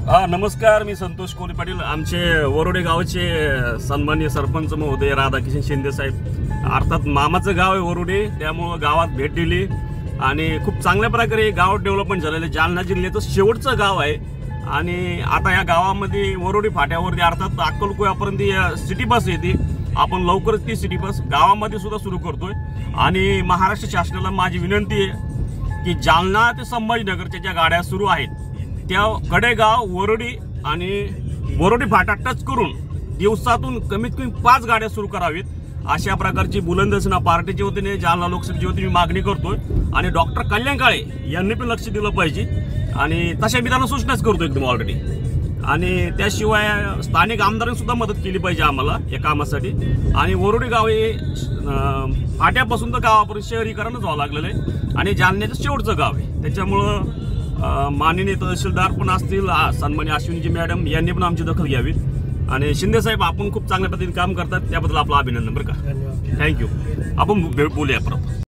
नमस्कार, मी संतोष कोली पाटील. आमचे वरोडे गावचे सन्माननीय सरपंच महोदय राधाकिशन शिंदे साहेब, अर्थात मामाचं गाव आहे वरोडे, त्यामुळं गावात भेट दिली आणि खूप चांगल्या प्रकारे गाव डेव्हलपमेंट झालेलं. जालना जिल्ह्याचं शेवटचं गाव आहे आणि आता या गावामध्ये वरोडे फाट्यावरती अर्थात अक्कलकोयापर्यंत सिटी बस येते. आपण लवकरच ती सिटी बस गावामध्ये सुद्धा सुरू करतोय आणि महाराष्ट्र शासनाला माझी विनंती आहे की जालना ते संभाजीनगरच्या ज्या गाड्या सुरू आहेत त्या कडेगाव वरोडी आणि वरोडी फाटा टच करून दिवसातून कमीत कमी 5 गाड्या सुरू करावीत, अशा प्रकारची बुलंदसना पार्टीच्या वतीने जालना लोकसभेच्या वतीने मी मागणी करतोय. आणि डॉक्टर कल्याण काळे यांनी पण लक्ष दिलं पाहिजे आणि तशा मी त्यांना सूचनाच करतो एकदम ऑलरेडी. आणि त्याशिवाय स्थानिक आमदारांनी सुद्धा मदत केली पाहिजे आम्हाला या कामासाठी. आणि वरोडी गाव हे फाट्यापासून तर गावापर्यंत शहरीकरणच व्हावं लागलेलं आहे आणि जालन्याचं शेवटचं गाव आहे. त्याच्यामुळं माननीय तहसीलदार पण असतील, सन्माननीय अश्विनीजी मॅडम यांनी पण आमची दखल घ्यावी. आणि शिंदे साहेब, आपण खूप चांगल्या पद्धतीने काम करतात, त्याबद्दल आपलं अभिनंदन बरं का. थँक्यू. आपण बोलूया परत.